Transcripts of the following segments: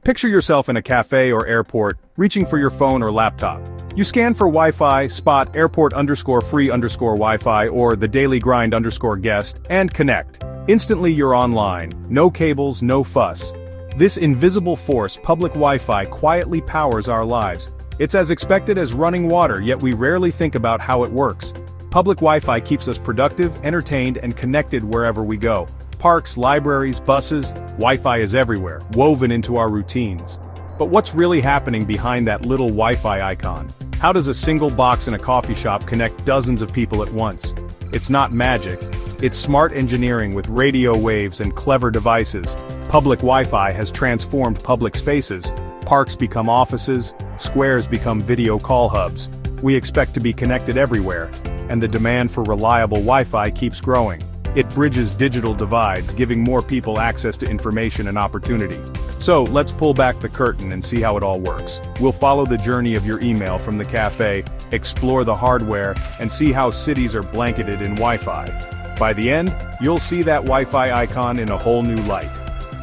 Picture yourself in a cafe or airport, reaching for your phone or laptop. You scan for Wi-Fi, spot airport_free_Wi-Fi or the daily grind_guest, and connect. Instantly you're online, no cables, no fuss. This invisible force, public Wi-Fi, quietly powers our lives. It's as expected as running water, yet we rarely think about how it works. Public Wi-Fi keeps us productive, entertained, and connected wherever we go. Parks, libraries, buses, Wi-Fi is everywhere, woven into our routines. But what's really happening behind that little Wi-Fi icon? How does a single box in a coffee shop connect dozens of people at once? It's not magic. It's smart engineering with radio waves and clever devices. Public Wi-Fi has transformed public spaces. Parks become offices, squares become video call hubs. We expect to be connected everywhere, and the demand for reliable Wi-Fi keeps growing. It bridges digital divides, giving more people access to information and opportunity. So, let's pull back the curtain and see how it all works. We'll follow the journey of your email from the cafe, explore the hardware, and see how cities are blanketed in Wi-Fi. By the end, you'll see that Wi-Fi icon in a whole new light.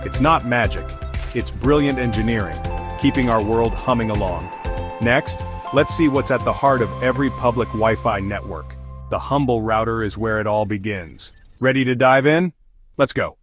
It's not magic. It's brilliant engineering, keeping our world humming along. Next, let's see what's at the heart of every public Wi-Fi network. The humble router is where it all begins. Ready to dive in? Let's go.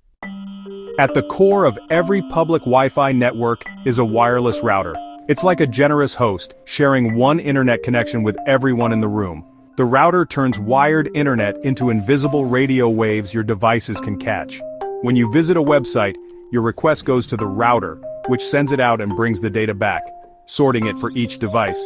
At the core of every public Wi-Fi network is a wireless router. It's like a generous host, sharing one internet connection with everyone in the room. The router turns wired internet into invisible radio waves your devices can catch. When you visit a website, your request goes to the router, which sends it out and brings the data back, sorting it for each device.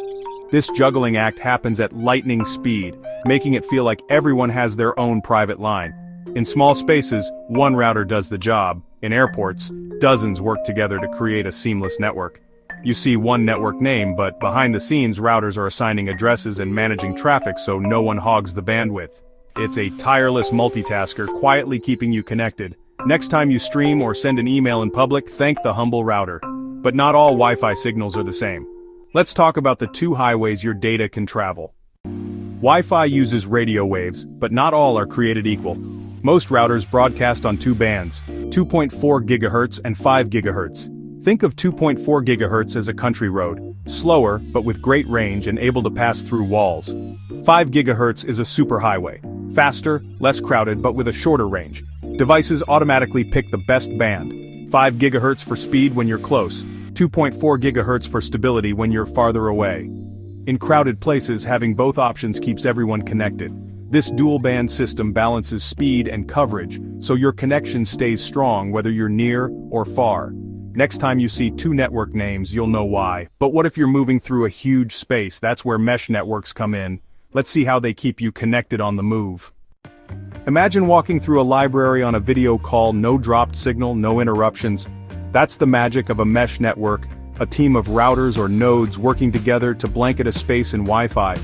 This juggling act happens at lightning speed, making it feel like everyone has their own private line. In small spaces, one router does the job. In airports, dozens work together to create a seamless network. You see one network name, but behind the scenes routers are assigning addresses and managing traffic so no one hogs the bandwidth. It's a tireless multitasker, quietly keeping you connected. Next time you stream or send an email in public, thank the humble router. But not all Wi-Fi signals are the same. Let's talk about the two highways your data can travel. Wi-Fi uses radio waves, but not all are created equal. Most routers broadcast on two bands, 2.4 GHz and 5 GHz. Think of 2.4 GHz as a country road, slower but with great range and able to pass through walls. 5 GHz is a superhighway, faster, less crowded but with a shorter range. Devices automatically pick the best band. 5 GHz for speed when you're close, 2.4 GHz for stability when you're farther away. In crowded places, having both options keeps everyone connected. This dual-band system balances speed and coverage, so your connection stays strong whether you're near or far. Next time you see two network names, you'll know why. But what if you're moving through a huge space? That's where mesh networks come in. Let's see how they keep you connected on the move. Imagine walking through a library on a video call, no dropped signal, no interruptions. That's the magic of a mesh network, a team of routers or nodes working together to blanket a space in Wi-Fi.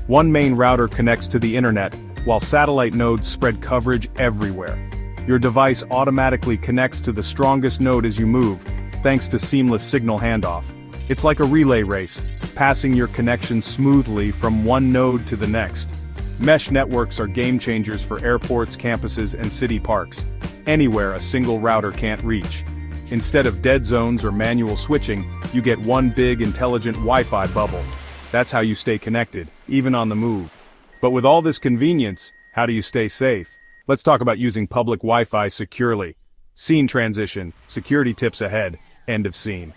One main router connects to the internet, while satellite nodes spread coverage everywhere. Your device automatically connects to the strongest node as you move, thanks to seamless signal handoff. It's like a relay race, passing your connection smoothly from one node to the next. Mesh networks are game changers for airports, campuses, and city parks. Anywhere a single router can't reach. Instead of dead zones or manual switching, you get one big intelligent Wi-Fi bubble. That's how you stay connected, even on the move. But with all this convenience, how do you stay safe? Let's talk about using public Wi-Fi securely. Scene transition, security tips ahead, end of scene.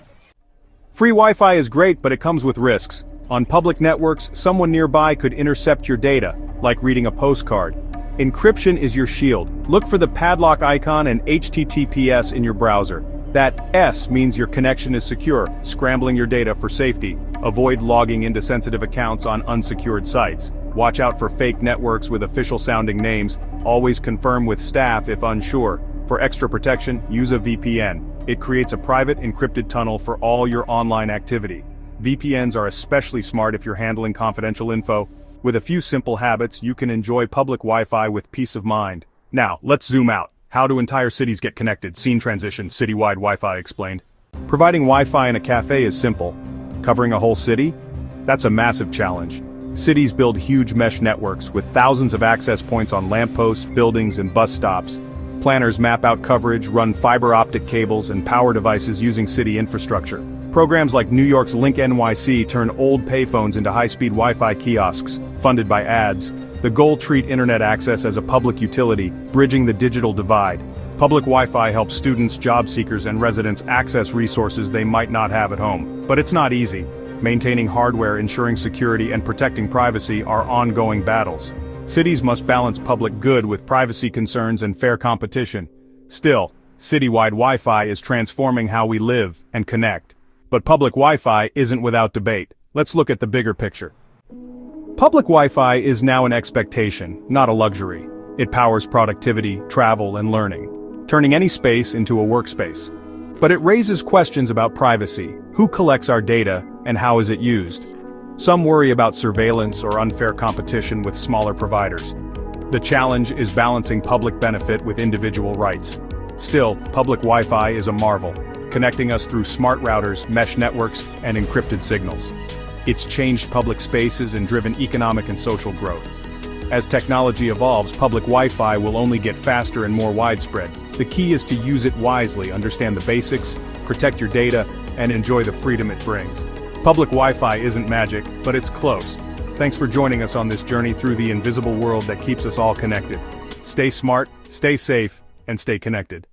Free Wi-Fi is great, but it comes with risks. On public networks, someone nearby could intercept your data, like reading a postcard. Encryption is your shield. Look for the padlock icon and HTTPS in your browser. That S means your connection is secure, scrambling your data for safety. Avoid logging into sensitive accounts on unsecured sites. Watch out for fake networks with official-sounding names. Always confirm with staff if unsure. For extra protection, use a VPN. It creates a private, encrypted tunnel for all your online activity. VPNs are especially smart if you're handling confidential info. With a few simple habits, you can enjoy public Wi-Fi with peace of mind. Now, let's zoom out. How do entire cities get connected? Scene transition, citywide Wi-Fi explained. Providing Wi-Fi in a cafe is simple. Covering a whole city? That's a massive challenge. Cities build huge mesh networks with thousands of access points on lampposts, buildings, and bus stops. Planners map out coverage, run fiber optic cables, and power devices using city infrastructure. Programs like New York's Link NYC turn old payphones into high-speed Wi-Fi kiosks, funded by ads. The goals treat internet access as a public utility, bridging the digital divide. Public Wi-Fi helps students, job seekers, and residents access resources they might not have at home. But it's not easy. Maintaining hardware, ensuring security, and protecting privacy are ongoing battles. Cities must balance public good with privacy concerns and fair competition. Still, citywide Wi-Fi is transforming how we live and connect. But public Wi-Fi isn't without debate. Let's look at the bigger picture. Public Wi-Fi is now an expectation, not a luxury. It powers productivity, travel, and learning, turning any space into a workspace. But it raises questions about privacy. Who collects our data, and how is it used? Some worry about surveillance or unfair competition with smaller providers. The challenge is balancing public benefit with individual rights. Still, public Wi-Fi is a marvel, connecting us through smart routers, mesh networks, and encrypted signals. It's changed public spaces and driven economic and social growth. As technology evolves, public Wi-Fi will only get faster and more widespread. The key is to use it wisely, understand the basics, protect your data, and enjoy the freedom it brings. Public Wi-Fi isn't magic, but it's close. Thanks for joining us on this journey through the invisible world that keeps us all connected. Stay smart, stay safe, and stay connected.